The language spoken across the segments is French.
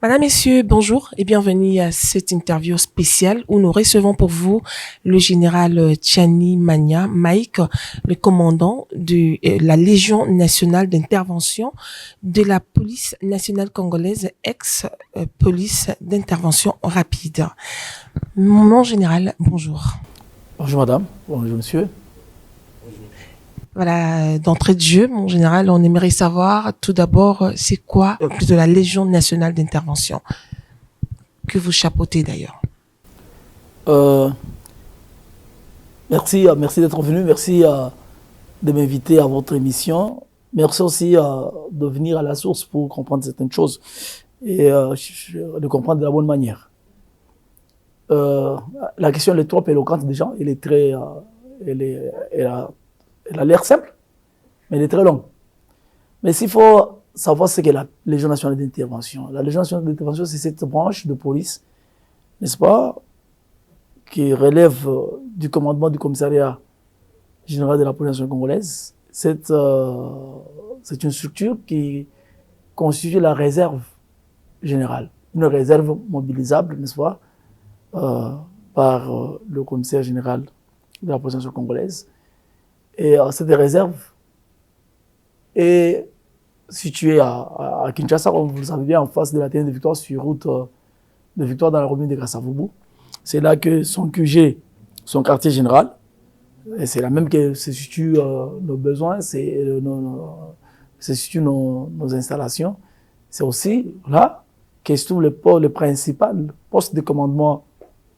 Madame, Messieurs, bonjour et bienvenue à cette interview spéciale où nous recevons pour vous le général Tchani Mania Mike, le commandant de la Légion nationale d'intervention de la police nationale congolaise, ex-police d'intervention rapide. Mon général, bonjour. Bonjour madame, bonjour monsieur. Voilà, d'entrée de jeu, mon général, on aimerait savoir tout d'abord, c'est quoi de la Légion nationale d'intervention que vous chapeautez d'ailleurs. Merci d'être venu, merci de m'inviter à votre émission. Merci aussi de venir à la source pour comprendre certaines choses et de comprendre de la bonne manière. La question elle est trop éloquente déjà, elle est très, elle a l'air simple, mais elle est très longue. Mais s'il faut savoir ce qu'est la Légion nationale d'intervention. La Légion nationale d'intervention, c'est cette branche de police, n'est-ce pas, qui relève du commandement du commissariat général de la police nationale congolaise. C'est une structure qui constitue la réserve générale, une réserve mobilisable, n'est-ce pas, par le commissaire général de la police nationale congolaise. Et cette réserve est située à Kinshasa, comme vous le savez bien, en face de la terre de Victoire, sur route de Victoire dans la commune de Grassavubu. C'est là que son QG, son quartier général, et c'est là même que se situent nos besoins, se situent nos installations. C'est aussi là que se trouve le principal poste de commandement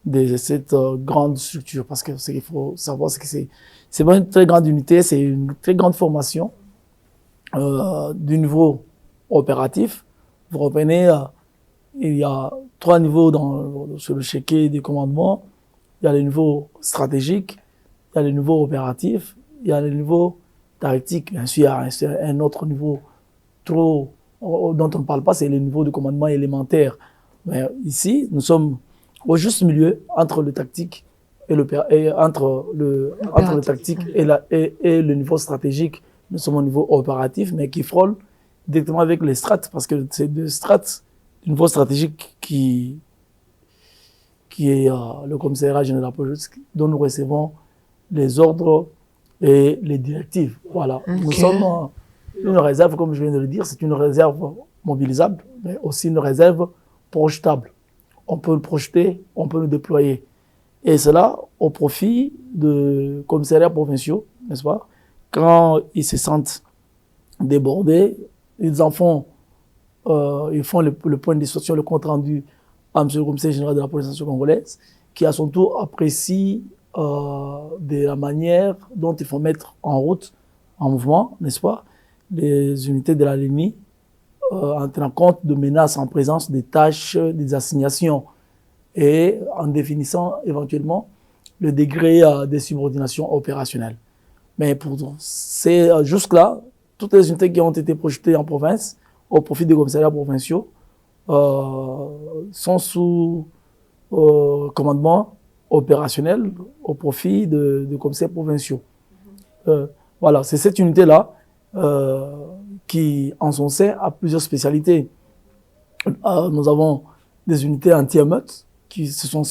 de cette grande structure. Parce que ce qu'il faut savoir, c'est que c'est pas une très grande unité, c'est une très grande formation du niveau opératif. Vous reprenez, il y a 3 niveaux sur le chéquier des commandements. Il y a le niveau stratégique, il y a le niveau opératif, il y a le niveau tactique. Bien sûr, il y a un autre niveau dont on ne parle pas, c'est le niveau de commandement élémentaire. Mais ici, nous sommes au juste milieu entre le tactique entre le tactique et le niveau stratégique. Nous sommes au niveau opératif, mais qui frôle directement avec les strates, parce que c'est deux strates du niveau stratégique qui est le commissariat général de la police, dont nous recevons les ordres et les directives. Voilà. Okay. Nous sommes une réserve, comme je viens de le dire, c'est une réserve mobilisable, mais aussi une réserve projetable. On peut le projeter, on peut le déployer. Et cela au profit de commissariats provinciaux, n'est-ce pas? Quand ils se sentent débordés, ils en font, ils font le point de discussion, le compte rendu à M. le commissaire général de la police nationale congolaise, qui à son tour apprécie de la manière dont il faut mettre en route, en mouvement, n'est-ce pas, les unités de la LENI, en tenant compte de menaces en présence des tâches, des assignations et en définissant éventuellement le degré de subordination opérationnelle. Mais jusque-là, toutes les unités qui ont été projetées en province au profit des commissariats provinciaux sont sous commandement opérationnel au profit de commissaires provinciaux. Voilà, c'est cette unité-là qui, en son sein, a plusieurs spécialités. Nous avons des unités anti-émeutes qui sont,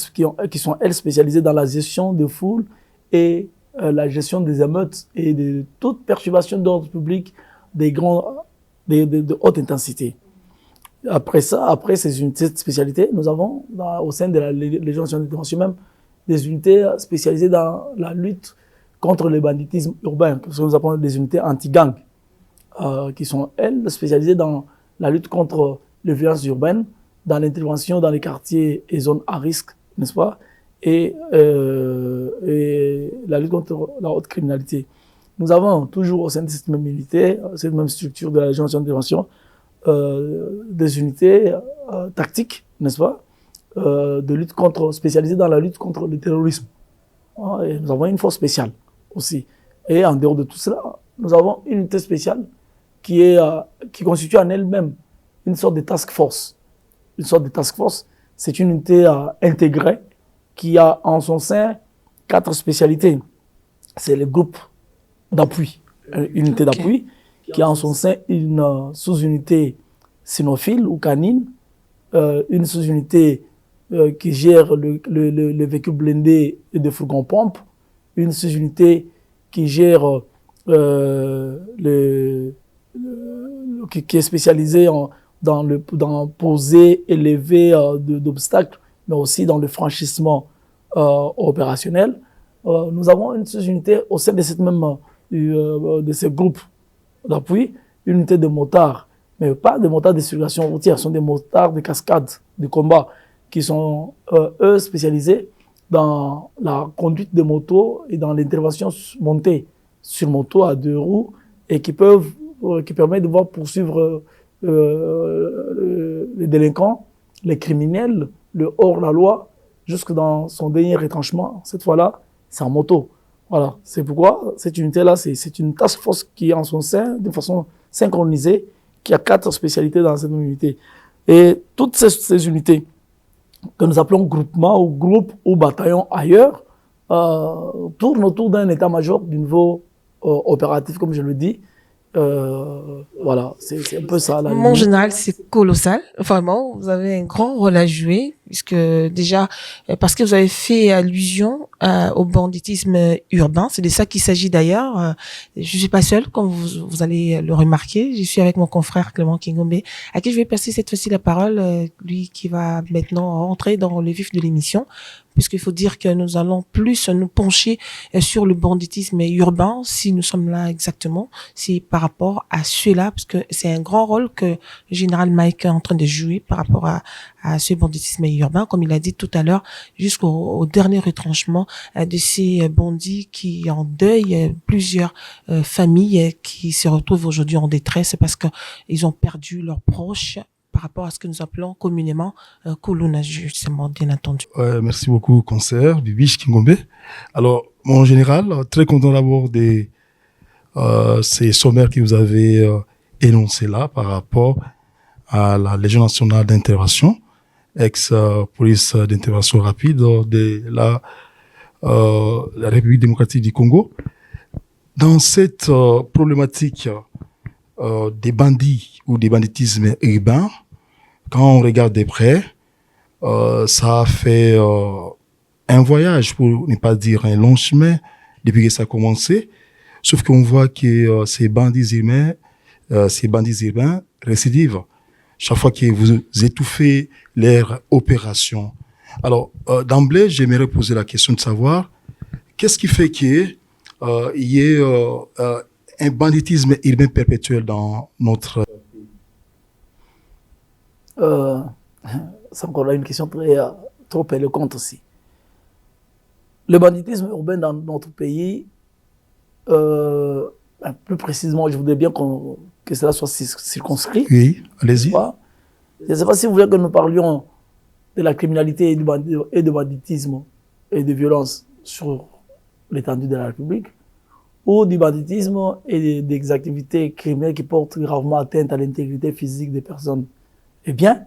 elles, spécialisées dans la gestion des foules et la gestion des émeutes et de toute perturbation d'ordre public de haute intensité. Après ces unités de spécialité, nous avons, au sein de la Légion nationale d'intervention même, des unités spécialisées dans la lutte contre le banditisme urbain, ce que nous appelons des unités anti-gang, qui sont, elles, spécialisées dans la lutte contre les violences urbaines, dans l'intervention dans les quartiers et zones à risque, n'est-ce pas, et la lutte contre la haute criminalité. Nous avons toujours au sein de cette même unité, cette même structure de la Légion nationale d'intervention, des unités tactiques, n'est-ce pas, de lutte spécialisées dans la lutte contre le terrorisme. Et nous avons une force spéciale aussi. Et en dehors de tout cela, nous avons une unité spéciale qui constitue en elle-même une sorte de task force. Une sorte de task force, c'est une unité intégrée qui a en son sein 4 spécialités. C'est le groupe d'appui, une unité d'appui, qui a en son sein une sous-unité cynophile ou canine, une sous-unité qui gère le véhicule blindé et de fourgon pompe, une sous-unité qui gère qui est spécialisée dans poser et lever d'obstacles, mais aussi dans le franchissement opérationnel. Nous avons une sous-unité au sein de cette même de ces groupes d'appui, une unité de motards, mais pas des motards de circulation routière, ce sont des motards de cascade, de combat, qui sont eux spécialisés dans la conduite de motos et dans l'intervention montée sur moto à 2 roues et qui permettent de voir poursuivre les délinquants, les criminels, le hors-la-loi, jusque dans son dernier retranchement. Cette fois-là, c'est en moto. Voilà. C'est pourquoi cette unité-là, c'est une task force qui est en son sein, de façon synchronisée, qui a 4 spécialités dans cette unité. Et toutes ces unités que nous appelons groupement ou groupe ou bataillon ailleurs, tournent autour d'un état-major du niveau opératif, comme je le dis. Voilà, c'est un peu ça. Mon général, c'est colossal. Vraiment, vous avez un grand rôle à jouer, puisque déjà, parce que vous avez fait allusion au banditisme urbain. C'est de ça qu'il s'agit d'ailleurs. Je suis pas seule, comme vous allez le remarquer. Je suis avec mon confrère Clément Kingombe, à qui je vais passer cette fois-ci la parole, lui qui va maintenant rentrer dans le vif de l'émission, puisqu'il faut dire que nous allons plus nous pencher sur le banditisme urbain, si nous sommes là exactement, c'est par rapport à cela, parce que c'est un grand rôle que le général Mike est en train de jouer par rapport à ce banditisme urbain, comme il a dit tout à l'heure, jusqu'au dernier retranchement de ces bandits qui endeuillent plusieurs familles qui se retrouvent aujourd'hui en détresse parce que ils ont perdu leurs proches par rapport à ce que nous appelons communément Kuluna, justement, bien entendu. Merci beaucoup, concert Bibiche Kingombe. Alors, mon général, très content d'abord des ces sommaires que vous avez énoncés là par rapport à la Légion nationale d'intervention, ex-police d'intervention rapide de la République démocratique du Congo. Dans cette problématique des bandits ou des banditismes urbains, quand on regarde de près, ça a fait un voyage, pour ne pas dire un long chemin, depuis que ça a commencé. Sauf qu'on voit que ces bandits urbains récidivent. Chaque fois que vous étouffez leur opération. Alors, d'emblée, j'aimerais poser la question de savoir qu'est-ce qui fait qu'il y ait un banditisme urbain perpétuel dans notre pays. C'est encore là une question trop éloquente aussi. Le banditisme urbain dans notre pays, plus précisément, je voudrais bien que cela soit circonscrit. Oui, allez-y. Je ne sais pas si vous voulez que nous parlions de la criminalité et du banditisme et de violence sur l'étendue de la République, ou du banditisme et des activités criminelles qui portent gravement atteinte à l'intégrité physique des personnes. Eh bien,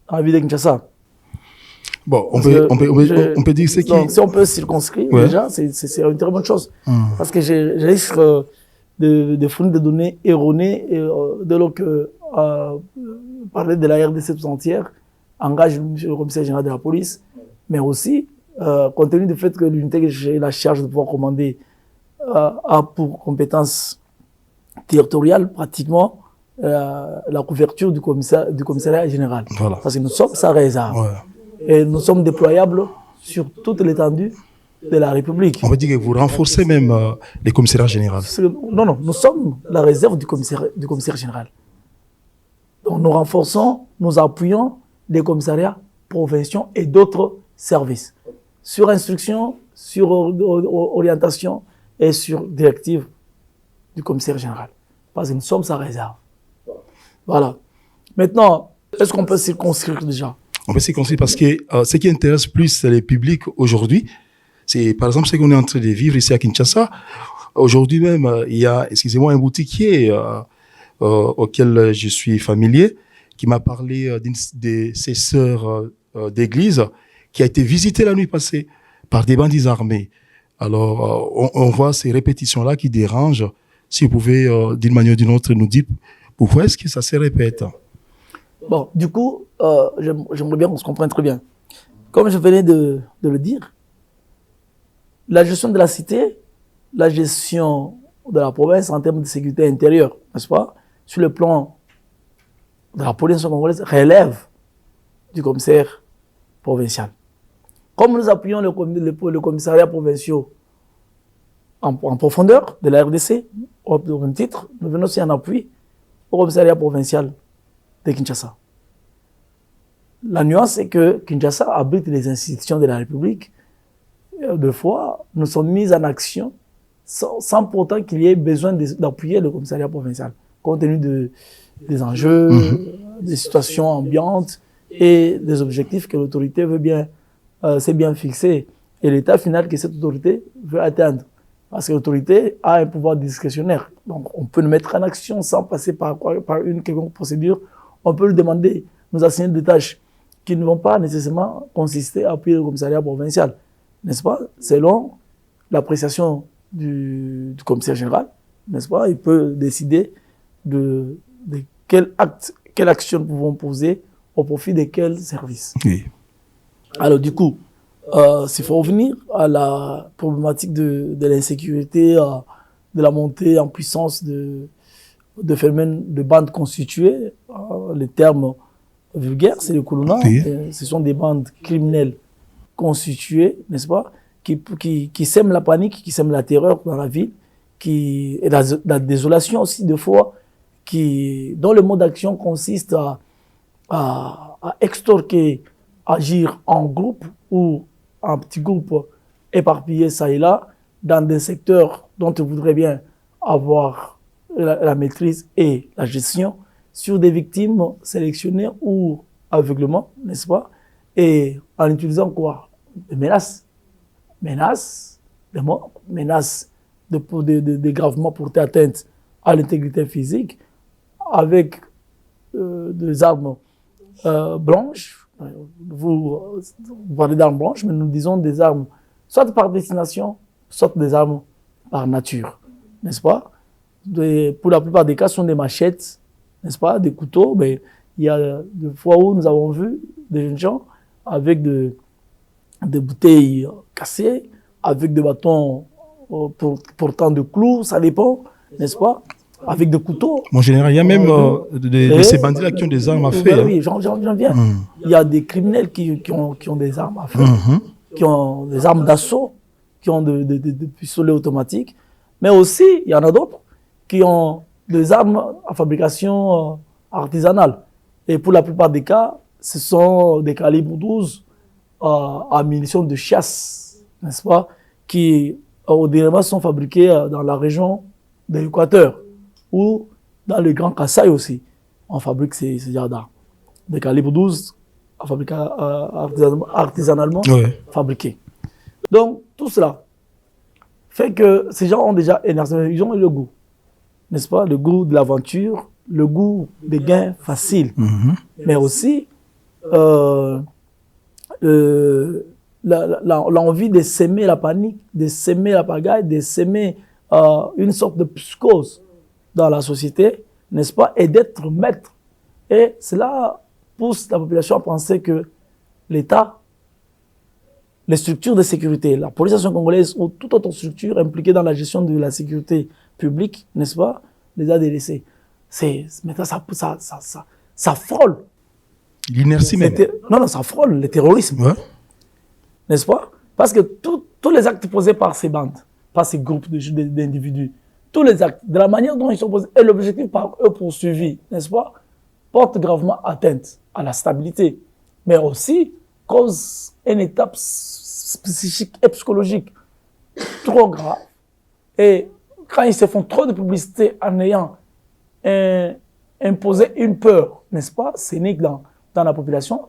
dans la ville de Kinshasa. Bon, on peut dire ce qui... Donc, si on peut circonscrire, déjà, c'est une très bonne chose. Parce que j'ai risque de fournir des données erronées de lors que parler de la RDC tout entière engage le commissaire général de la police, mais aussi, compte tenu du fait que l'unité que j'ai la charge de pouvoir commander a pour compétence territoriale pratiquement la couverture du commissariat général. Voilà. Parce que nous sommes sa réserve. Ouais. Et nous sommes déployables sur toute l'étendue de la République. On veut dire que vous renforcez même les commissariats généraux. Non, nous sommes la réserve du commissaire général. Donc nous renforçons, nous appuyons les commissariats provinciaux et d'autres services sur instruction, sur orientation et sur directive du commissaire général. Parce que nous sommes sa réserve. Voilà. Maintenant, est-ce qu'on peut circonscrire déjà? On peut circonscrire parce que ce qui intéresse plus les publics aujourd'hui, c'est par exemple ce qu'on est en train de vivre ici à Kinshasa. Aujourd'hui même, il y a, excusez-moi, un boutiquier auquel je suis familier qui m'a parlé d'une de ses sœurs d'église qui a été visitée la nuit passée par des bandits armés. Alors, on voit ces répétitions-là qui dérangent. Si vous pouvez, d'une manière ou d'une autre, nous dire pourquoi est-ce que ça se répète? Bon, du coup, j'aimerais bien qu'on se comprenne très bien. Comme je venais de le dire, la gestion de la cité, la gestion de la province en termes de sécurité intérieure, n'est-ce pas, sur le plan de la police congolaise, relève du commissaire provincial. Comme nous appuyons le commissariat provincial en profondeur de la RDC, au même titre, nous venons aussi en appui au commissariat provincial de Kinshasa. La nuance est que Kinshasa abrite les institutions de la République. Deux fois, nous sommes mis en action sans pourtant qu'il y ait besoin d'appuyer le commissariat provincial, compte tenu des enjeux, des situations ambiantes et des objectifs que l'autorité veut bien, s'est bien fixé, et l'état final que cette autorité veut atteindre. Parce que l'autorité a un pouvoir discrétionnaire. Donc, on peut le mettre en action sans passer par une quelconque procédure. On peut lui demander, nous assigner des tâches qui ne vont pas nécessairement consister à appuyer le commissariat provincial, n'est-ce pas? Selon l'appréciation du commissaire général, n'est-ce pas? Il peut décider de quel acte, quelle action nous pouvons poser au profit de quel service. Oui. Alors, du coup, s'il faut revenir à la problématique de l'insécurité, de la montée en puissance de phénomènes de bandes constituées, les termes vulgaires, c'est le Kuluna. Oui. Ce sont des bandes criminelles constituées, n'est-ce pas, qui sèment la panique, qui sèment la terreur dans la ville, et la désolation aussi, des fois, dont le mode d'action consiste à extorquer, agir en groupe ou en petits groupes éparpillés ça et là, dans des secteurs dont ils voudraient bien avoir la maîtrise et la gestion, sur des victimes sélectionnées ou aveuglement, n'est-ce pas? Et en utilisant quoi? Des menaces. Menaces de mort, menaces de gravement porter atteinte à l'intégrité physique, avec des armes blanches. Vous parlez d'armes blanches, mais nous disons des armes soit par destination, soit des armes par nature, n'est-ce pas? Pour la plupart des cas, ce sont des machettes, n'est-ce pas? Des couteaux. Mais il y a des fois où nous avons vu des jeunes gens avec des bouteilles cassées, avec des bâtons portant de clous, ça dépend, n'est-ce pas? Avec des couteaux. Mon général, il y a même de ces bandits-là qui ont des armes à feu. Oui, j'en viens. Il y a des criminels qui ont des armes à feu, qui ont des armes d'assaut, qui ont des pistolets automatiques. Mais aussi, il y en a d'autres qui ont des armes à fabrication artisanale. Et pour la plupart des cas, ce sont des calibres 12 à munitions de chasse, n'est-ce pas, qui, au dernièrement, sont fabriqués dans la région de l'Équateur, ou dans le Grand Kasaï aussi. On fabrique ces genres d'armes. Des calibres 12 artisanalement fabriqués. Donc, tout cela fait que ces gens ont déjà énormément, ils ont eu le goût, n'est-ce pas, le goût de l'aventure, le goût des gains faciles, mais aussi l'envie de s'aimer la panique, de s'aimer la pagaille, de s'aimer une sorte de psychose dans la société, n'est-ce pas, et d'être maître. Et cela pousse la population à penser que l'État, les structures de sécurité, la police nationale congolaise ou toute autre structure impliquée dans la gestion de la sécurité publique, n'est-ce pas, les a délaissés. Maintenant, ça frôle. L'inertie même. Non, ça frôle le terrorisme. Ouais. N'est-ce pas? Parce que tous les actes posés par ces bandes, par ces groupes d'individus, tous les actes, de la manière dont ils sont posés, et l'objectif par eux poursuivi, n'est-ce pas, portent gravement atteinte à la stabilité, mais aussi causent une étape psychique et psychologique trop grave. Et quand ils se font trop de publicité en ayant imposé une peur, n'est-ce pas, scénique dans la population,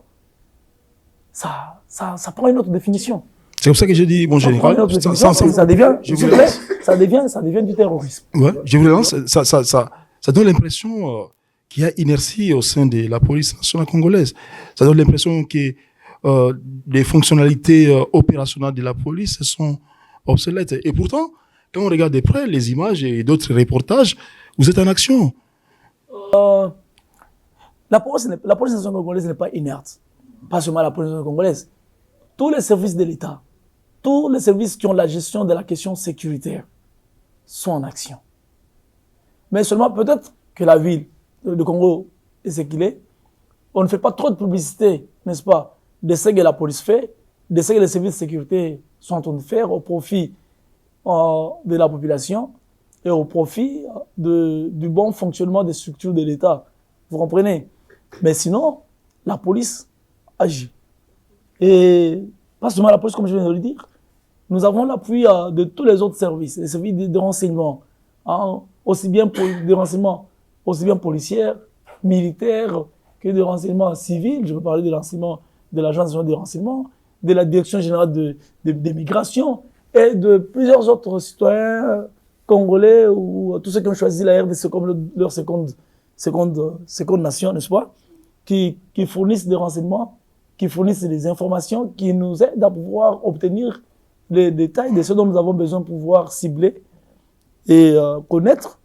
ça prend une autre définition. C'est comme ça que je dis, mon général, ça devient du terrorisme. Ouais, je vous lance, ça donne l'impression qu'il y a inertie au sein de la police nationale congolaise. Ça donne l'impression que les fonctionnalités opérationnelles de la police sont obsolètes. Et pourtant, quand on regarde de près les images et d'autres reportages, vous êtes en action. La police nationale congolaise n'est pas inerte. Pas seulement la police nationale congolaise. Tous les services de l'État, tous les services qui ont la gestion de la question sécuritaire sont en action. Mais seulement peut-être que la ville de Congo est ce qu'il est. On ne fait pas trop de publicité, n'est-ce pas, de ce que la police fait, de ce que les services de sécurité sont en train de faire au profit de la population et au profit du bon fonctionnement des structures de l'État. Vous comprenez? Mais sinon, la police agit. Et pas seulement la police, comme je viens de le dire, nous avons l'appui de tous les autres services, les services de renseignement, hein, aussi bien de renseignement, aussi bien policiers, militaires, que de renseignement civil. Je veux parler de renseignement de l'Agence nationale de renseignement, de la Direction générale des migrations et de plusieurs autres citoyens congolais ou tous ceux qui ont choisi la RDC comme leur seconde nation, n'est-ce pas, qui fournissent des renseignements, qui fournissent des informations, qui nous aident à pouvoir obtenir les détails de ce dont nous avons besoin pour pouvoir cibler et connaître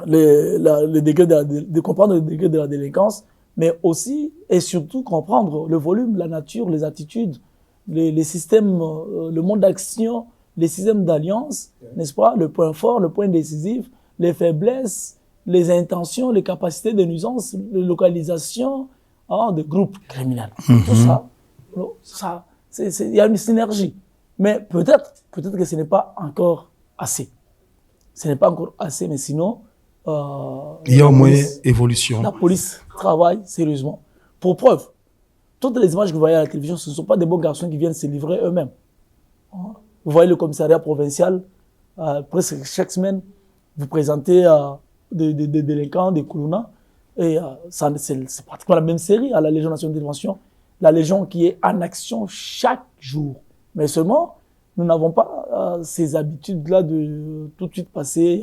les degrés de comprendre les degrés de la délinquance, mais aussi et surtout comprendre le volume, la nature, les attitudes, les systèmes, le monde d'action, les systèmes d'alliance, n'est-ce pas, le point fort, le point décisif, les faiblesses, les intentions, les capacités de nuisance, les localisations de groupes criminels. Tout ça, il y a une synergie. Mais peut-être que ce n'est pas encore assez. Ce n'est pas encore assez, mais sinon... il y a au moins évolution. La police travaille sérieusement. Pour preuve, toutes les images que vous voyez à la télévision, ce ne sont pas des bons garçons qui viennent se livrer eux-mêmes. Vous voyez le commissariat provincial, presque chaque semaine, vous présentez des délinquants, des Koulouna, et c'est pratiquement la même série à la Légion nationale d'intervention, la Légion qui est en action chaque jour. Mais seulement, nous n'avons pas ces habitudes-là de tout de suite passer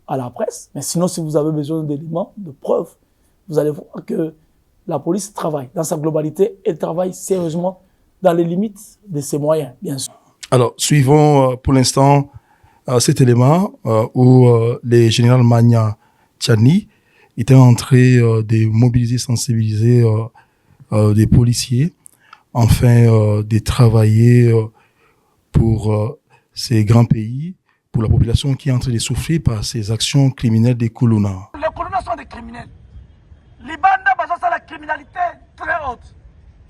à la presse. Mais sinon, si vous avez besoin d'éléments, de preuves, vous allez voir que la police travaille dans sa globalité, elle travaille sérieusement dans les limites de ses moyens, bien sûr. Alors, suivons pour l'instant cet élément où les général Magna Tchani était en train de mobiliser, sensibiliser des policiers, enfin de travailler pour ces grands pays, pour la population qui est en train de souffrir par ces actions criminelles des Koulouna. Les Koulouna sont des criminels. Les bandes basent sur la criminalité très haute.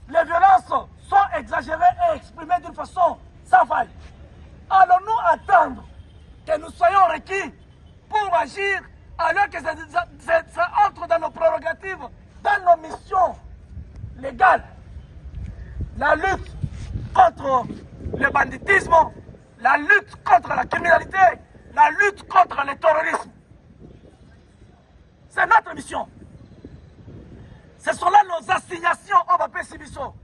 Les violences sont exagérées et exprimées d'une façon sans faille. Allons-nous attendre que nous soyons requis pour agir alors que ça entre dans nos prérogatives, dans nos missions légales? La lutte contre le banditisme, la lutte contre la criminalité, la lutte contre le terrorisme. C'est notre mission. Ce sont là nos assignations au Bapé Sibiso.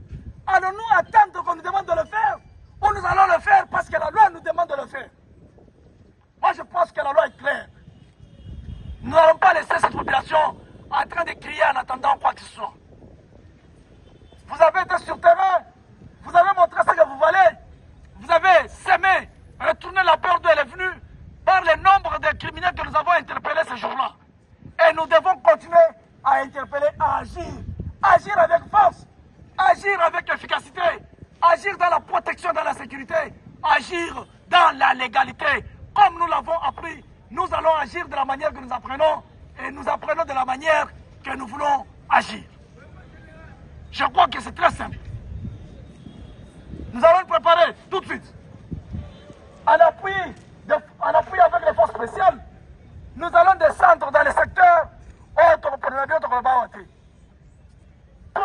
Allons-nous attendre qu'on nous demande de le faire ou nous allons le faire parce que la loi nous demande de le faire? Moi, je pense que la loi est claire. Nous n'allons pas laisser cette population en train de crier en attendant quoi que ce soit. Vous avez été sur terrain, vous avez montré ce que vous valez, vous avez sémé, retourné la peur d'où elle est venue par le nombre de criminels que nous avons interpellés ce jour-là. Et nous devons continuer à interpeller, à agir. Agir avec force, agir avec efficacité, agir dans la protection, dans la sécurité, agir dans la légalité. Comme nous l'avons appris, nous allons agir de la manière que nous apprenons et nous apprenons de la manière que nous voulons agir. Je crois que c'est très simple. Nous allons nous préparer tout de suite. En appui avec les forces spéciales, nous allons descendre dans les secteurs pour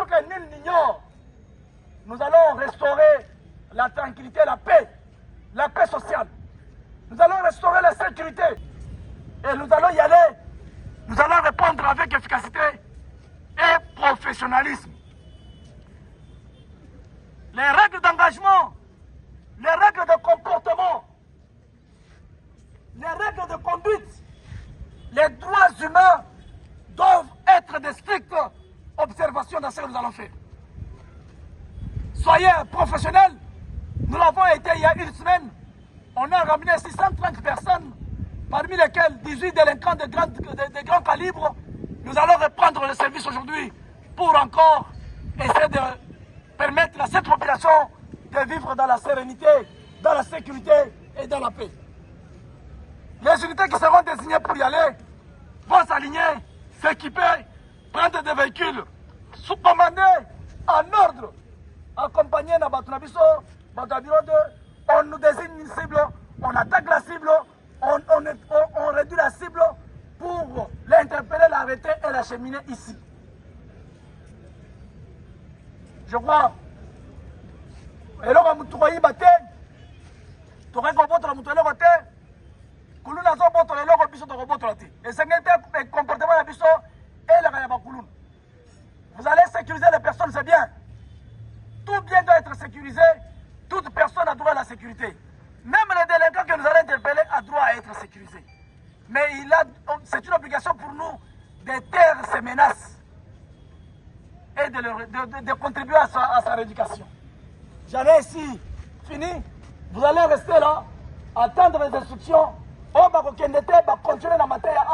que nul n'ignore. Nous allons restaurer la tranquillité, la paix sociale. Nous allons restaurer la sécurité. Et nous allons y aller. Nous allons répondre avec efficacité et professionnalisme. Les règles d'engagement, les règles de comportement, les règles de conduite, les droits humains doivent être de strictes observations dans ce que nous allons faire. Soyez professionnels. Nous l'avons été il y a une semaine. On a ramené 630 personnes, parmi lesquelles 18 délinquants de grand calibre, Nous allons reprendre le service aujourd'hui pour encore essayer de permettre à cette population de vivre dans la sérénité, dans la sécurité et dans la paix. Les unités qui seront désignées pour y aller vont s'aligner, s'équiper, prendre des véhicules, sous-commandés en ordre, accompagnés dans Batunabiso, Batabiro 2. On nous désigne une cible, on attaque la cible, on réduit la cible pour l'interpeller, l'arrêter et l'acheminer ici. Je crois. Et là, on va nous battre. Tu vas combattre la mutuelle côté. Kulun a son boto, le logo biso de robot là. Et c'est un comportement de biso et le gaya Kulun. Vous allez sécuriser les personnes, c'est bien. Tout bien doit être sécurisé. Toute personne a droit à la sécurité. Même les délinquants que nous allons interpeller a droit à être sécurisés. Mais c'est une obligation pour nous de taire ces menaces et de contribuer à sa rééducation. J'en ai ici fini. Vous allez rester là, attendre les instructions. On va continuer dans ma terre.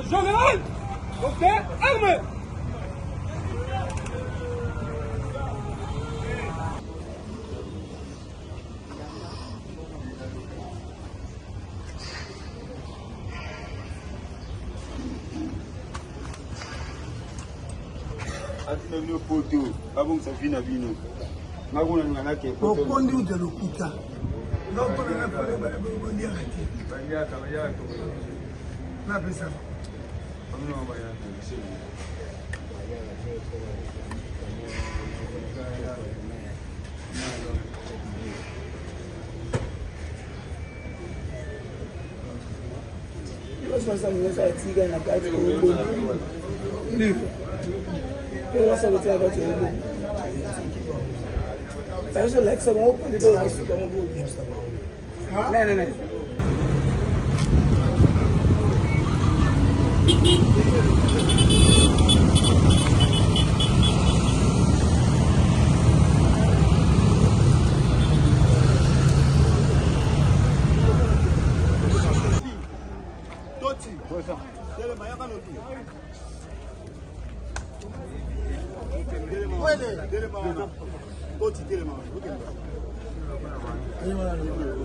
Général, ok, armé. Atina poto, abong sa vina vino. Maguna ngana ke poto. Okondi de lokuta. Donc on a pas le dire. Na pesa.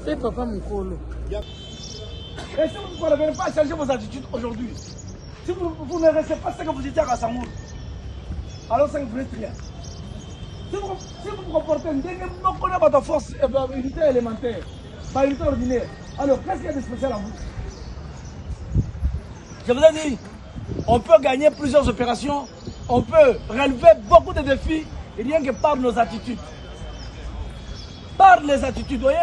C'est papa Mukolo. Et si vous ne pouvez pas changer vos attitudes aujourd'hui, si vous ne restez pas ce que vous étiez à Rassamour, alors ça ne vous rien. Si vous vous comportez, vous connaissez votre force, unité élémentaire, pas unité ordinaire, alors qu'est-ce qu'il y a de spécial à vous? Je vous ai dit, on peut gagner plusieurs opérations, on peut relever beaucoup de défis, rien que par nos attitudes. Par les attitudes, vous voyez,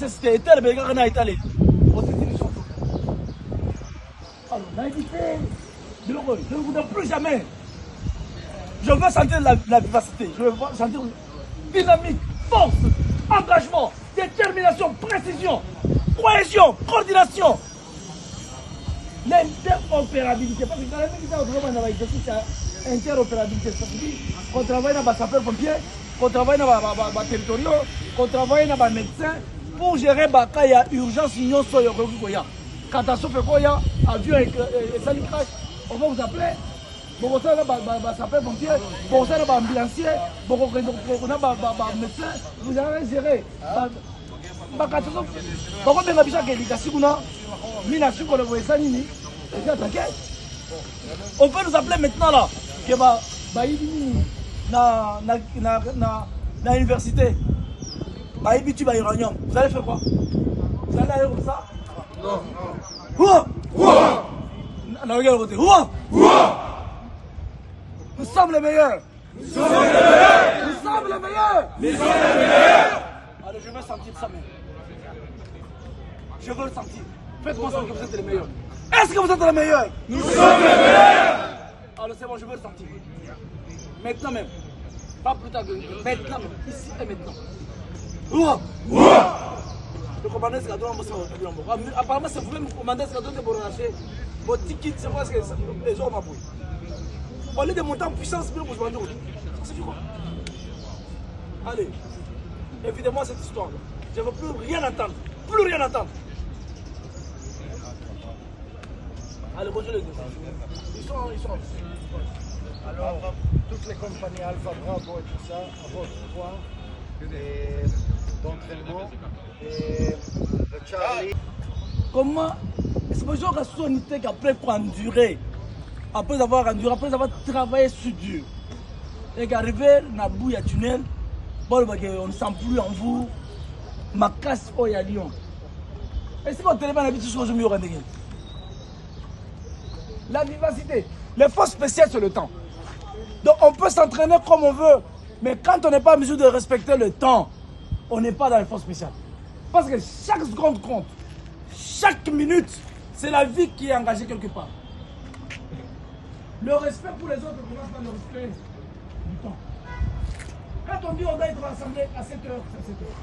c'était tel, alors, on a évité, je ne voudrais plus jamais. Je veux sentir la vivacité, je veux sentir dynamique, force, engagement, détermination, précision, cohésion, coordination. L'interopérabilité, parce que dans les médicaments, on a l'exercice interopérabilité, c'est-à-dire qu'on travaille dans les sapeurs-pompiers, qu'on travaille dans les territoriaux, qu'on travaille dans les médecins pour gérer les urgences, catastrophe, avion et salut crash, on va vous appeler. Bon, vous savez, sapeurs-pompiers, bon, vous savez, ambulanciers, bon, médecins, vous allez gérer. On peut nous appeler maintenant là, que na université, uranium. Vous allez faire quoi? Vous allez aller comme ça? Non. Nous sommes les meilleurs. Nous sommes les meilleurs. Nous sommes les meilleurs. Nous sommes les meilleurs. Allez, je vais sentir ça même. Je veux le sentir. Faites-moi sentir que vous êtes les meilleurs. Est-ce que vous êtes les meilleurs? Nous sommes les meilleurs. Alors c'est bon, je veux le sentir. Maintenant même. Pas plus tard que maintenant même. Ici et maintenant. Ouah! Ouah! Le commandant c'est la donne apparemment c'est vous-même le commandant c'est la donne de Boranaché. Votre ticket c'est parce que les gens m'ont appuyé. Au lieu de monter en puissance, vous vous demandez ça fait quoi? Allez, évidemment cette histoire. Je ne veux plus rien entendre. Plus rien entendre. Allez, bonjour les deux. Ils sont. Alors, toutes les compagnies Alpha Bravo et tout ça, à votre point d'entraînement et le Charlie. Comment est-ce que j'aurais sonité qu'après endurer, après avoir travaillé sur dur, et qu'arriver dans le tunnel, bon, on ne sent plus en vous, ma casse au à Lyon. Est-ce qu'on téléphone l'habitude sur aujourd'hui au rendez-vous? La vivacité, les forces spéciales sur le temps. Donc on peut s'entraîner comme on veut, mais quand on n'est pas en mesure de respecter le temps, on n'est pas dans les forces spéciales. Parce que chaque seconde compte, chaque minute, c'est la vie qui est engagée quelque part. Le respect pour les autres commence par le respect du temps. Quand on dit on doit être rassemblé à 7 heures, c'est 7 heures.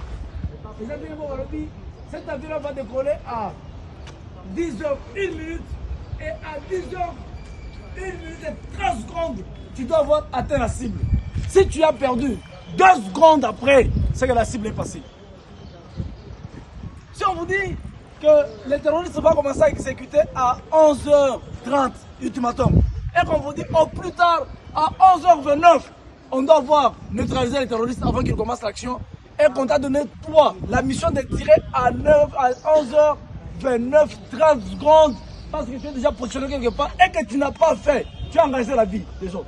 Les amis, cet avion va décoller à 10 heures 1 minute et à 10 heures 1 minute et 30 secondes, tu dois avoir atteint la cible. Si tu as perdu 2 secondes après, c'est que la cible est passée. Si on vous dit que les terroristes vont commencer à exécuter à 11h30 ultimatum, et qu'on vous dit au plus tard à 11h29, on doit avoir neutralisé les terroristes avant qu'ils commencent l'action, et qu'on t'a donné toi la mission de tirer à 11h29, 30 secondes, parce que tu es déjà positionné quelque part et que tu n'as pas fait, tu as engagé la vie des autres.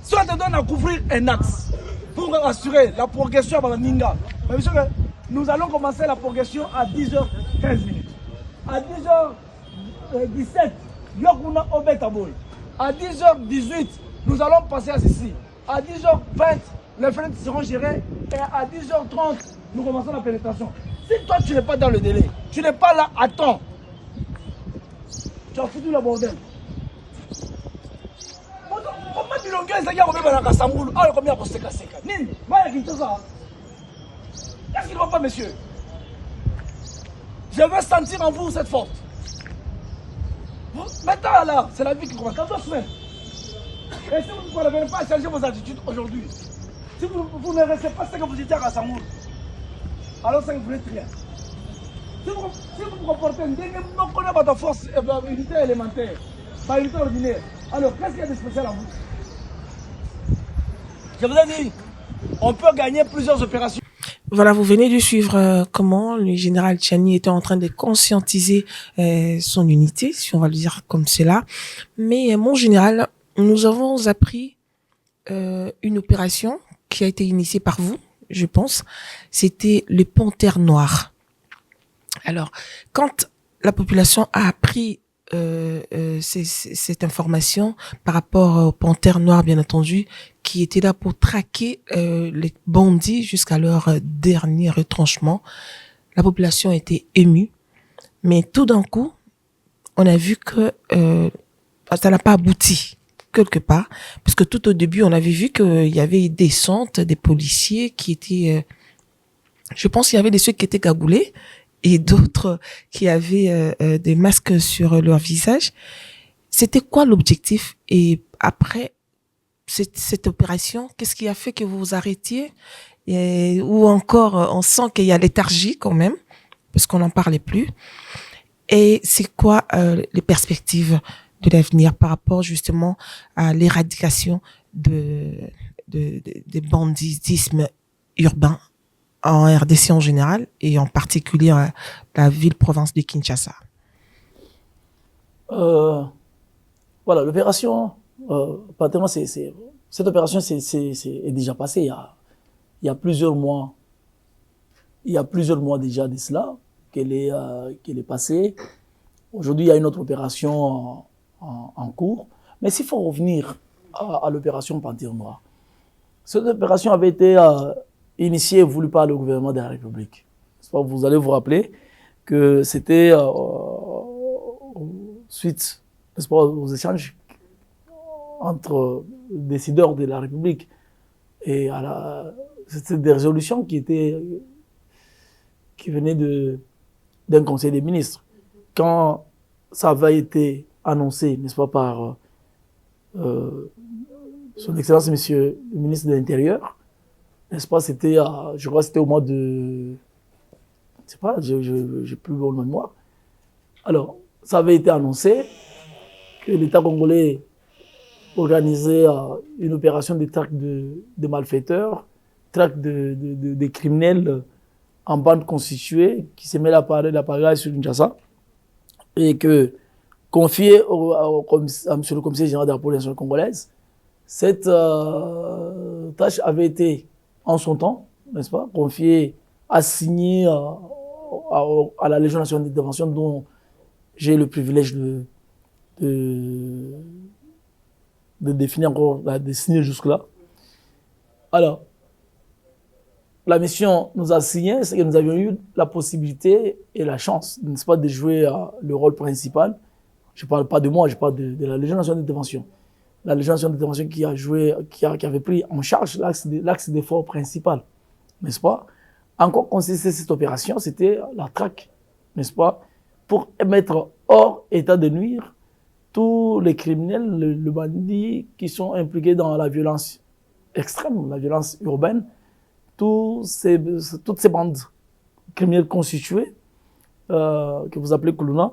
Si on te donne à couvrir un axe pour assurer la progression par la Ninga, nous allons commencer la progression à 10h15. À 10h17, Yokuna Obetaboy. À 10h18, nous allons passer à ceci. À 10h20, les freins seront gérés. Et à 10h30, nous commençons la pénétration. Si toi, tu n'es pas dans le délai, tu n'es pas là à temps, tu as foutu le bordel. Comment tu l'engueules, c'est qu'il y a combien de Kassamboul? Ah, combien de Seka? Nini, va y a ça. Qu'est-ce qu'il ne va pas, monsieur? Je veux sentir en vous cette force. Maintenant, là, c'est la vie qui commence. Dans 2 semaines. Et si vous ne parvenez pas à changer vos attitudes aujourd'hui, si vous ne restez pas ce que vous étiez à Kassamboul, alors ça vous n'êtes rien. Si vous vous comportez, vous connaissez votre force, unité élémentaire, pas unité ordinaire. Alors, qu'est-ce qu'il y a de spécial en vous? Je vous ai dit, on peut gagner plusieurs opérations. Voilà, vous venez de suivre comment le général Tchiani était en train de conscientiser son unité, si on va le dire comme cela. Mais mon général, nous avons appris une opération qui a été initiée par vous, je pense. C'était le Panthère Noir. Alors, quand la population a appris cette information par rapport au Panthère Noir, bien entendu, qui était là pour traquer les bandits jusqu'à leur dernier retranchement, la population était émue. Mais tout d'un coup, on a vu que ça n'a pas abouti quelque part, parce que tout au début, on avait vu qu'il y avait des descentes des policiers qui étaient... je pense qu'il y avait des ceux qui étaient cagoulés, et d'autres qui avaient des masques sur leur visage. C'était quoi l'objectif? Et après cette opération, qu'est-ce qui a fait que vous vous arrêtiez? Ou encore, on sent qu'il y a léthargie quand même, parce qu'on n'en parlait plus. Et c'est quoi les perspectives de l'avenir par rapport justement à l'éradication des banditismes urbains en RDC en général et en particulier la ville-province de Kinshasa? Voilà, l'opération, pratiquement, cette opération est déjà passée il y a plusieurs mois. Il y a plusieurs mois déjà de cela qu'elle est passée. Aujourd'hui, il y a une autre opération en cours. Mais s'il faut revenir à l'opération Panthère Noir, cette opération avait été initiée et voulue par le gouvernement de la République. Vous allez vous rappeler que c'était suite, n'est-ce pas, aux échanges entre décideurs de la République et c'était des résolutions qui venaient d'un conseil des ministres. Quand ça avait été annoncé, n'est-ce pas, par son Excellence Monsieur le ministre de l'Intérieur, n'est-ce pas, c'était, je crois que c'était au mois de, je sais pas, j'ai plus le mémoire. Alors, ça avait été annoncé que l'État congolais organisait une opération de traque de malfaiteurs, traque de criminels en bande constituée qui se met la pagaille sur Kinshasa et que confié à monsieur le commissaire général de la police nationale congolaise, cette tâche avait été en son temps, n'est-ce pas, confiée, assignée à la Légion nationale d'intervention dont j'ai le privilège de définir encore, de signer jusque-là. Alors, la mission nous a signé, c'est que nous avions eu la possibilité et la chance, n'est-ce pas, de jouer le rôle principal. Je ne parle pas de moi, je parle de la Légion nationale d'intervention. La Légion nationale d'intervention qui a joué, qui avait pris en charge l'axe d'effort principal, n'est-ce pas? Encore consistait cette opération, c'était la traque, n'est-ce pas? Pour mettre hors état de nuire tous les criminels, le bandit qui sont impliqués dans la violence extrême, la violence urbaine, toutes ces bandes criminelles constituées, que vous appelez Kuluna,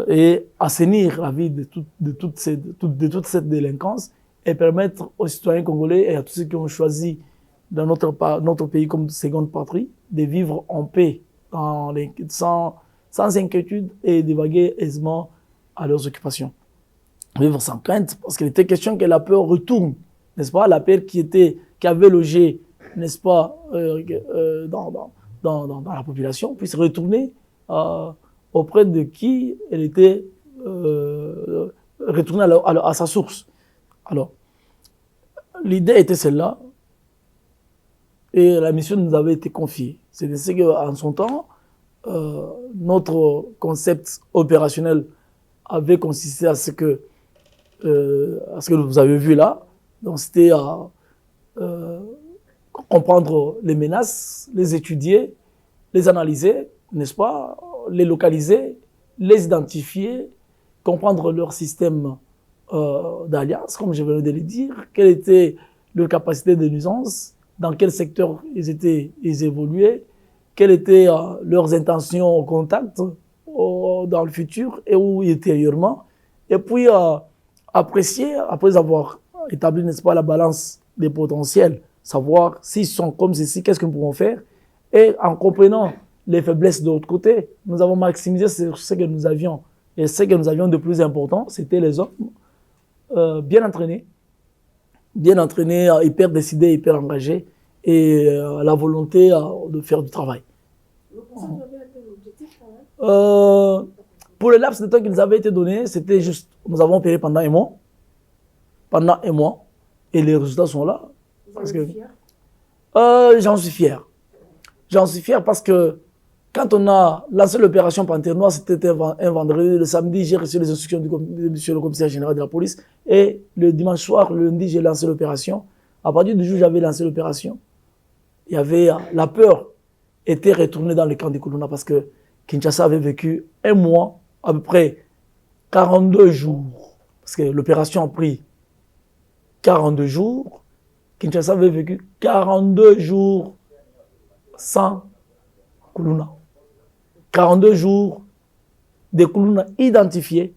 et assainir la vie de toute cette délinquance et permettre aux citoyens congolais et à tous ceux qui ont choisi dans notre pays comme seconde patrie de vivre en paix, sans inquiétude et d'évaguer aisément à leurs occupations. Vivre sans crainte, parce qu'il était question que la peur retourne, n'est-ce pas? La peur qui avait logé, n'est-ce pas, dans la population, puisse retourner auprès de qui elle était retournée à sa source. Alors, l'idée était celle-là, et la mission nous avait été confiée. C'est qu'en son temps, notre concept opérationnel avait consisté à ce que vous avez vu là. Donc, c'était comprendre les menaces, les étudier, les analyser, n'est-ce pas, les localiser, les identifier, comprendre leur système d'alliance, comme je venais de le dire, quelle était leur capacité de nuisance, dans quel secteur ils évoluaient, quelles étaient leurs intentions au contact dans le futur et ou ultérieurement, et puis apprécier, après avoir établi, n'est-ce pas, la balance des potentiels, savoir s'ils sont comme ceci, qu'est-ce que nous pouvons faire, et en comprenant les faiblesses de l'autre côté, nous avons maximisé ce que nous avions. Et ce que nous avions de plus important, c'était les hommes bien entraînés, hyper décidés, hyper engagés, et la volonté de faire du travail. Vous pensez que vous avez atteint l'objectif quand même? Pour le laps de temps qui nous avait été donné, c'était juste, nous avons opéré pendant un mois. Pendant un mois. Et les résultats sont là. Vous en êtes fier? J'en suis fier. J'en suis fier parce que quand on a lancé l'opération Panthère Noire, c'était un vendredi. Le samedi, j'ai reçu les instructions de monsieur le commissaire général de la police. Et le dimanche soir, le lundi, j'ai lancé l'opération. À partir du jour où j'avais lancé l'opération, il y avait la peur était retournée dans le camp de Kuluna parce que Kinshasa avait vécu un mois, à peu près 42 jours. Parce que l'opération a pris 42 jours. Kinshasa avait vécu 42 jours sans Kuluna. 42 jours de Kuluna identifiés,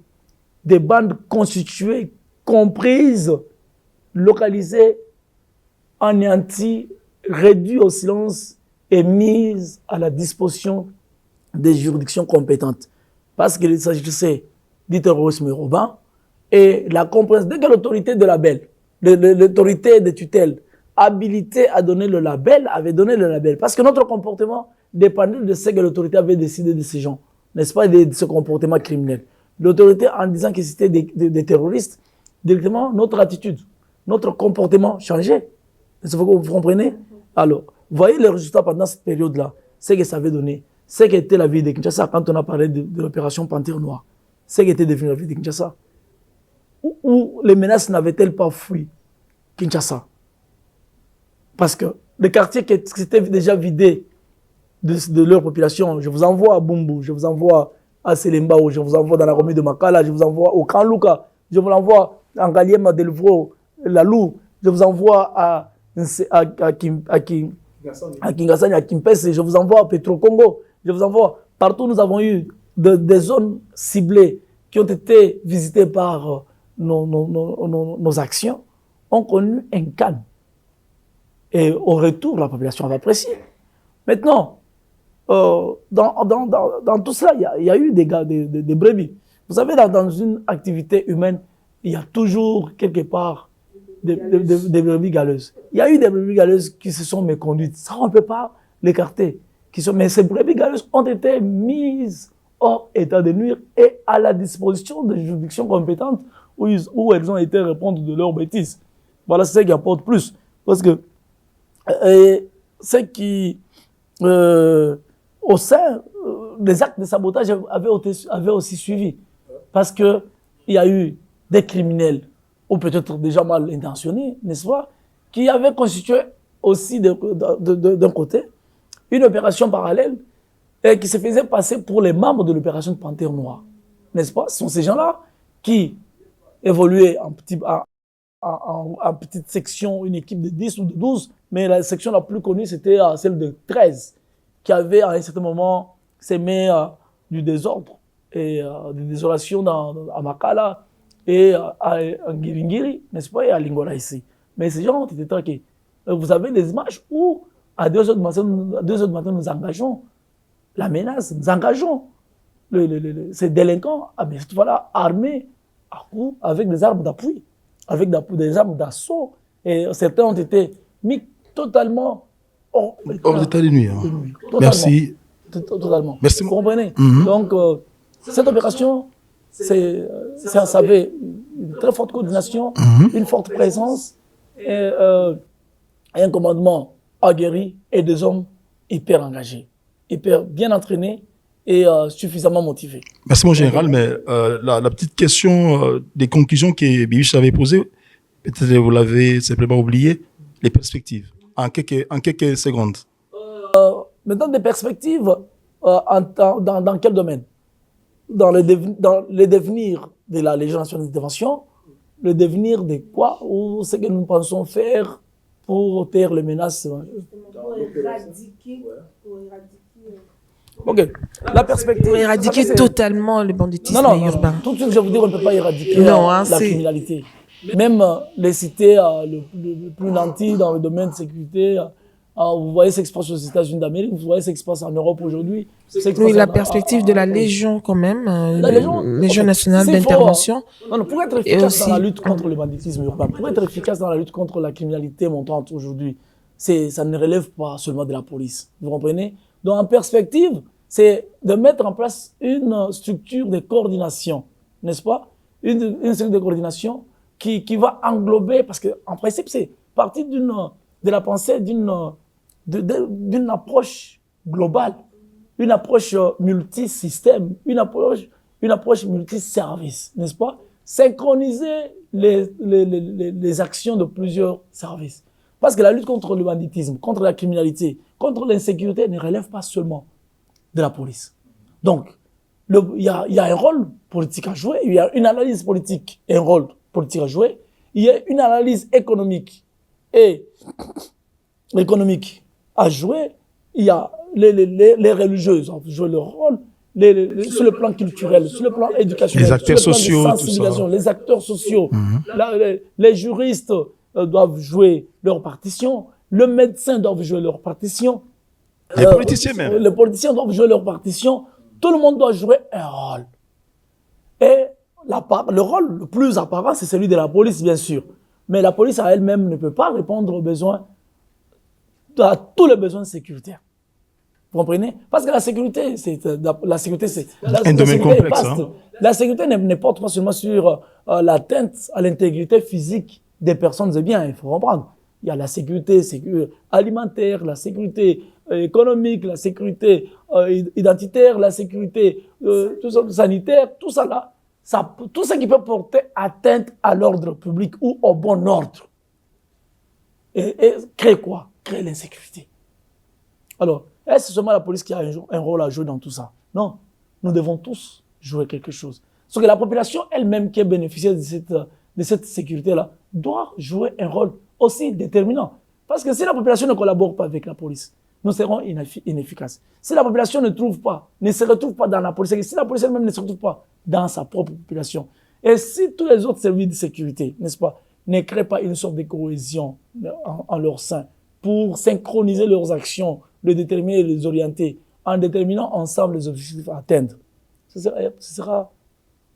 des bandes constituées, comprises, localisées, anéanties, réduites au silence et mises à la disposition des juridictions compétentes. Parce qu'il s'agissait du terrorisme urbain et la compréhension, dès que l'autorité de label, l'autorité de tutelle, habilité à donner le label, avait donné le label. Parce que notre comportement dépendait de ce que l'autorité avait décidé de ces gens, n'est-ce pas, de ce comportement criminel. L'autorité, en disant que c'était des terroristes, directement, notre attitude, notre comportement changeait. Est-ce que vous comprenez? Alors, voyez les résultats pendant cette période-là, ce que ça avait donné. ce qu'était la vie de Kinshasa quand on a parlé de l'opération Panthère Noire. Ce qu'était devenu la vie de Kinshasa. Où les menaces n'avaient-elles pas fui Kinshasa? Parce que les quartiers qui s'étaient déjà vidés de leur population, je vous envoie à Bumbu, je vous envoie à Selembao, je vous envoie dans la commune de Makala, je vous envoie au Kanluka, je vous envoie en Galiema, Delvaux, Lalou, je vous envoie à Kingasani, à Kimpese, je vous envoie à Petro-Congo, je vous envoie. Partout, nous avons eu des zones ciblées qui ont été visitées par nos actions, ont connu un calme. Et au retour, la population va apprécier. Maintenant, dans tout cela, il y a eu des brebis. Vous savez, dans une activité humaine, il y a toujours quelque part des brebis galeuses. Il y a eu des brebis galeuses qui se sont méconduites. Ça, on ne peut pas l'écarter. Mais ces brebis galeuses ont été mises hors état de nuire et à la disposition des juridictions compétentes où elles ont été répondre de leurs bêtises. Voilà, c'est ce qui apporte plus. Parce que ce qui, au sein des actes de sabotage avaient aussi suivi. Parce qu'il y a eu des criminels, ou peut-être déjà mal intentionnés, n'est-ce pas, qui avaient constitué aussi d'un côté une opération parallèle et qui se faisaient passer pour les membres de l'opération de Panthère Noire. N'est-ce pas? Ce sont ces gens-là qui évoluaient en petite section, une équipe de 10 ou de 12, mais la section la plus connue, c'était celle de 13, qui avait à un certain moment sémé du désordre et de désolation à Makala et à Ngiringiri, n'est-ce pas, et à Lingora ici. Mais ces gens ont été traqués. Vous avez des images où, à 2 heures du matin, nous engageons la menace, nous engageons ces délinquants, mais cette fois-là, armés à coups avec des armes d'appui, avec des armes d'assaut. Et certains ont été mis totalement hors d'état de nuit. Merci. Totalement. Merci. Vous comprenez? Donc, cette opération, ça avait une très forte coordination, une forte présence, et un commandement aguerri et des hommes hyper engagés, hyper bien entraînés et suffisamment motivés. Merci mon général, mais la petite question des conclusions que Bibiche avait posées, peut-être vous l'avez simplement oublié, les perspectives, en quelques secondes. Maintenant, des perspectives, dans quel domaine? Dans le devenir de la Légion nationale d'intervention, le devenir de quoi, ou ce que nous pensons faire pour taire les menaces. Pour éradiquer. Ok. La perspective. Pour éradiquer totalement le banditisme urbain. Tout de suite, je vous dis qu'on ne peut pas éradiquer la criminalité. Même les cités le plus nantis dans le domaine de sécurité, vous voyez ce qui se passe aux États-Unis d'Amérique, vous voyez ce qui se passe en Europe aujourd'hui. Oui, la perspective de la Légion quand même, la Légion nationale d'intervention. Pour être efficace dans la lutte contre le banditisme urbain, pour être efficace dans la lutte contre la criminalité montante aujourd'hui, ça ne relève pas seulement de la police. Vous comprenez? Donc en perspective, c'est de mettre en place une structure de coordination, n'est-ce pas? Une structure de coordination qui va englober, parce qu'en principe, c'est parti de la pensée d'une approche globale, une approche multisystème, une approche multiservice, n'est-ce pas? Synchroniser les actions de plusieurs services. Parce que la lutte contre le banditisme, contre la criminalité, contre l'insécurité ne relève pas seulement de la police. Donc, il y a un rôle politique à jouer, il y a une analyse politique et un rôle politique à jouer, il y a une analyse économique à jouer, il y a les religieuses à jouer leur rôle, sur le plan culturel, sur le plan éducationnel, les acteurs sur le plan sociaux, de sensibilisation, les acteurs sociaux, les juristes doivent jouer leur partition, le médecin doit jouer leur partition, les politiciens même. Les politiciens doivent jouer leur partition, tout le monde doit jouer un rôle. Et le rôle le plus apparent, c'est celui de la police, bien sûr. Mais la police à elle-même ne peut pas répondre aux besoins, à tous les besoins sécuritaires. Vous comprenez? Parce que la sécurité, c'est un domaine complexe. La sécurité ne porte pas seulement sur l'atteinte à l'intégrité physique des personnes et biens, il faut comprendre. il y a la sécurité alimentaire, la sécurité économique, la sécurité identitaire, la sécurité tout ça, sanitaire, tout ça là, tout ce qui peut porter atteinte à l'ordre public ou au bon ordre. Et créer quoi? Créer l'insécurité. Alors, est-ce seulement la police qui a un rôle à jouer dans tout ça? Non, nous devons tous jouer quelque chose. Parce que la population elle-même qui est bénéficiaire de cette sécurité-là doit jouer un rôle aussi déterminant. Parce que si la population ne collabore pas avec la police, nous serons inefficaces. Si la population ne se retrouve pas dans la police, si la police elle-même ne se retrouve pas dans sa propre population, et si tous les autres services de sécurité, n'est-ce pas, ne créent pas une sorte de cohésion en leur sein pour synchroniser leurs actions, les déterminer et les orienter, en déterminant ensemble les objectifs à atteindre,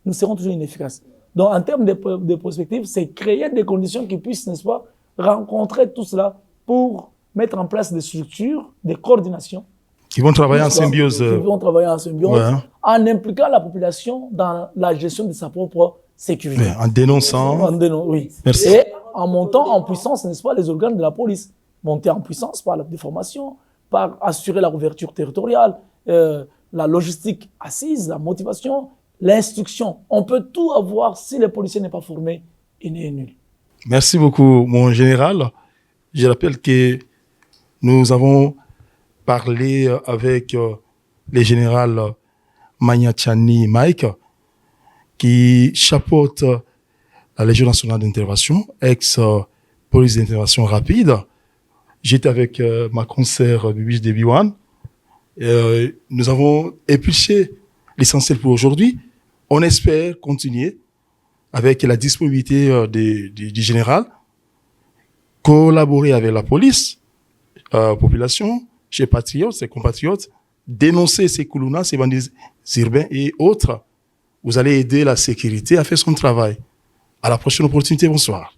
nous serons toujours inefficaces. Donc, en termes de prospective, c'est créer des conditions qui puissent, n'est-ce pas, rencontrer tout cela pour mettre en place des structures, des coordinations. Qui vont travailler en symbiose. Qui vont travailler en symbiose, ouais, en impliquant la population dans la gestion de sa propre sécurité. Ouais, en dénonçant. Oui. Merci. Et en montant en puissance, n'est-ce pas, les organes de la police. Monter en puissance par la déformation, par assurer la couverture territoriale, la logistique assise, la motivation, l'instruction. On peut tout avoir si le policier n'est pas formé, il est nul. Merci beaucoup, mon général. Je rappelle que nous avons parlé avec le général Magna Tchani Mike, qui chapeaute la Légion nationale d'intervention, ex-police d'intervention rapide. J'étais avec ma consoeur Bibiche de Biwan. Nous avons épluché l'essentiel pour aujourd'hui. On espère continuer avec la disponibilité du général, collaborer avec la police, population, chez patriotes, ses compatriotes, dénoncer ces koulounas, ces bandits urbains et autres. Vous allez aider la sécurité à faire son travail. À la prochaine opportunité, bonsoir.